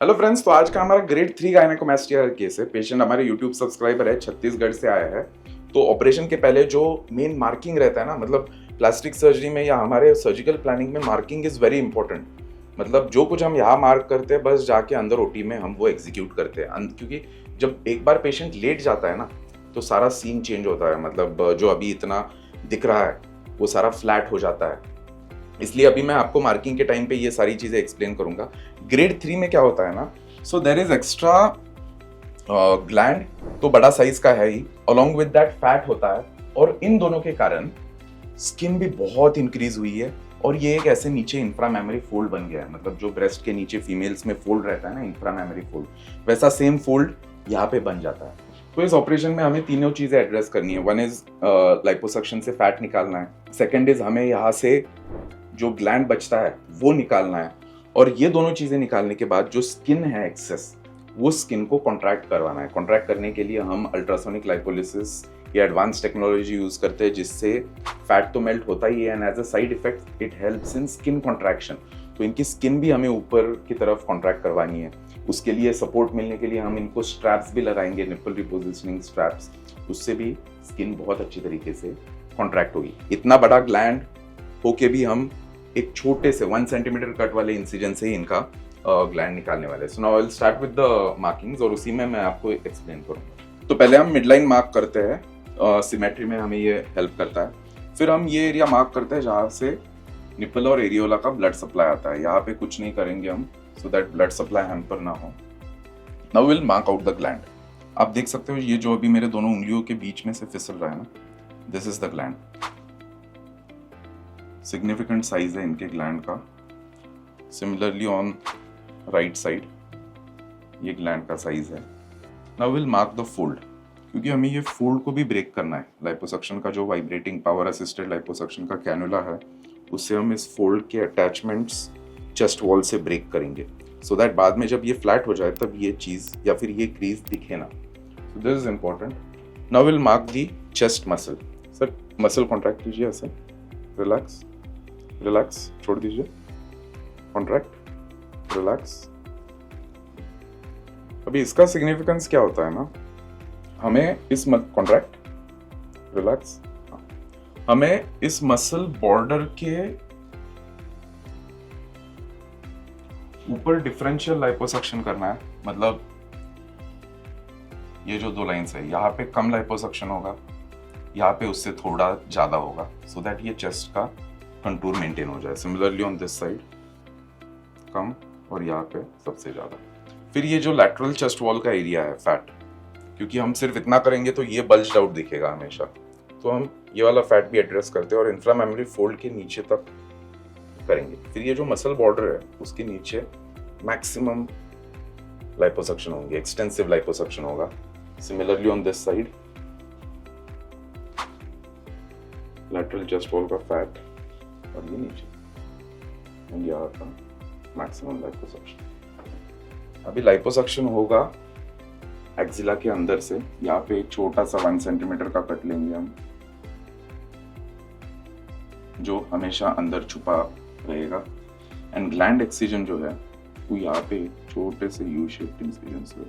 Hello friends, तो आज का हमारा ग्रेड 3 गायनेकोमास्टिया केस है। पेशेंट हमारे यूट्यूब सब्सक्राइबर है, छत्तीसगढ़ से आया है। तो ऑपरेशन के पहले जो मेन मार्किंग रहता है ना, मतलब प्लास्टिक सर्जरी में या हमारे सर्जिकल प्लानिंग में मार्किंग इज वेरी इंपॉर्टेंट। मतलब जो कुछ हम यहाँ मार्क करते हैं बस जाके अंदर ओटी में हम वो एग्जीक्यूट करते हैं, क्योंकि जब एक बार पेशेंट लेट जाता है ना तो सारा सीन चेंज होता है। मतलब जो अभी इतना दिख रहा है वो सारा फ्लैट हो जाता है। इसलिए अभी मैं आपको मार्किंग के टाइम पे ये सारी चीजें एक्सप्लेन करूंगा। ग्रेड 3 में क्या होता है ना, so there is extra gland, तो बड़ा साइज का है ही, अलोंग विद दैट फैट होता है, और इन दोनों के कारण स्किन भी बहुत इंक्रीज हुई है। और ये एक ऐसे नीचे इंफ्रामेमरी फोल्ड बन गया है। मतलब जो ब्रेस्ट के नीचे फीमेल्स में फोल्ड रहता है ना, इंफ्रामेमरी फोल्ड, वैसा सेम फोल्ड यहाँ पे बन जाता है। तो इस ऑपरेशन में हमें तीनों चीजें एड्रेस करनी है। वन इज लाइपोसक्शन से फैट निकालना है, सेकेंड इज हमें यहाँ से जो ग्लैंड बचता है वो निकालना है, और ये दोनों चीजें निकालने के बाद जो स्किन है एक्सेस, वो स्किन को कॉन्ट्रैक्ट करवाना है। कॉन्ट्रैक्ट करने के लिए हम अल्ट्रासोनिक लाइपोलिसिस या एडवांस टेक्नोलॉजी यूज करते हैं, जिससे फैट तो मेल्ट होता ही है and as a side effect it helps in skin contraction. तो इनकी स्किन भी हमें ऊपर की तरफ कॉन्ट्रैक्ट करवानी है। उसके लिए सपोर्ट मिलने के लिए हम इनको स्ट्रैप्स भी लगाएंगे, निप्पल रिपोजिशनिंग स्ट्रैप्स। उससे भी स्किन बहुत अच्छी तरीके से कॉन्ट्रैक्ट होगी। इतना बड़ा ग्लैंड होके भी हम एक छोटे से 1 सेंटीमीटर कट वाले इंसिजन से ही इनका ग्लैंड निकालने वाले। So now I will start with the markings, और उसी में मैं आपको एक्सप्लेन करूंगा। तो पहले हम मिडलाइन मार्क करते हैं, सिमेट्री में हमें ये हेल्प करता है। फिर हम ये एरिया मार्क करते हैं जहाँ से निप्पल और एरियोला का ब्लड सप्लाई आता है। यहाँ पे कुछ नहीं करेंगे हम, so that blood supply hamper ना हो। Now will mark out the gland. आप देख सकते हो ये जो अभी मेरे दोनों उंगलियों के बीच में से फिसल रहा है ना, this is the gland. Significant size है इनके ग्लैंड का। सिमिलरली ऑन राइट साइड ये ग्लैंड का साइज है। Now will mark the fold, क्योंकि हमें ये फोल्ड को भी ब्रेक करना है। लाइपोसक्शन का जो वाइब्रेटिंग पावर असिस्टेड लाइपोसक्शन का कैनुला है, उससे हम इस फोल्ड के अटैचमेंट्स चेस्ट वॉल से ब्रेक करेंगे, सो दैट बाद में जब ये फ्लैट हो जाए तब ये चीज या फिर ये क्रीज दिखे ना। So this is important. Now will mark the chest muscle. Sir muscle contract कीजिए, ऐसे रिलैक्स रिलैक्स, छोड़ दीजिए, कॉन्ट्रैक्ट रिलैक्स। अभी इसका सिग्निफिकेंस क्या होता है ना, हमें इस कॉन्ट्रैक्ट रिलैक्स, हमें इस मसल बॉर्डर के ऊपर डिफरेंशियल लाइपोसक्शन करना है। मतलब ये जो 2 लाइंस है, यहाँ पे कम लाइपोसक्शन होगा, यहाँ पे उससे थोड़ा ज्यादा होगा, सो दैट ये चेस्ट का कंटूर मेंटेन हो जाए। सिमिलरली ऑन दिस साइड कम, और यहाँ पे सबसे ज्यादा। फिर ये जो लैटरल चेस्ट वॉल का एरिया है फैट, क्योंकि हम सिर्फ इतना करेंगे तो ये बल्ज्ड आउट दिखेगा हमेशा, तो हम ये वाला फैट भी एड्रेस करते हैं और इंफ्रामेमरी फोल्ड के नीचे तक करेंगे। फिर ये जो मसल बॉर्डर है उसके नीचे मैक्सिमम लाइपोसक्शन होंगे, एक्सटेंसिव लाइपोसक्शन होगा। Similarly on this side lateral chest wall का फैट, और ये नीचे एंड यहाँ का मैक्सिमम लाइपोसक्शन। अभी लाइपोसक्शन होगा एक्सिला के अंदर से। यहाँ पे एक छोटा सा 1 सेंटीमीटर का कट लेंगे हम, जो हमेशा अंदर छुपा रहेगा। एंड ग्लैंड एक्सीजन जो है वो यहाँ पे छोटे से यू शेप्ड इंसिजन से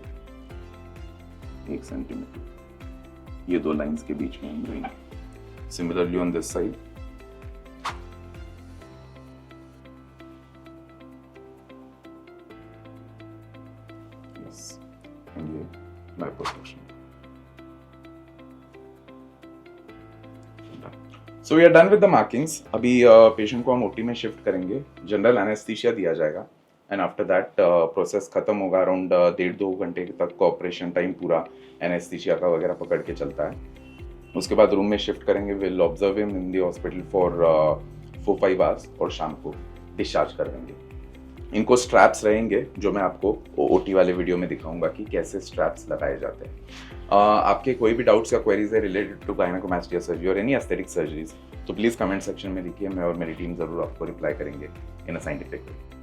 1 सेंटीमीटर ये 2 लाइंस के बीच में हम लेंगे। Similarly on this side so we are done with the markings. अभी पेशेंट को हम ओटी में शिफ्ट करेंगे, जनरल एनेस्थीसिया दिया जाएगा, एंड आफ्टर दैट प्रोसेस खत्म होगा। अराउंड 1.5-2 घंटे तक ऑपरेशन टाइम पूरा एनेस्थीसिया का वगैरह पकड़ के चलता है। उसके बाद रूम में शिफ्ट करेंगे। Will observe him in the hospital for 4-5 hours, और शाम को डिस्चार्ज कर देंगे। इनको स्ट्रैप्स रहेंगे, जो मैं आपको ओटी वाले वीडियो में दिखाऊंगा कि कैसे स्ट्रैप्स लगाए जाते हैं। आपके कोई भी डाउट्स या क्वेरीज है रिलेटेड टू गायनेकोमास्टिया सर्जरी और एनी एस्थेटिक सर्जरीज, तो प्लीज कमेंट सेक्शन में लिखिए, मैं और मेरी टीम जरूर आपको रिप्लाई करेंगे इन अ साइंटिफिक वे।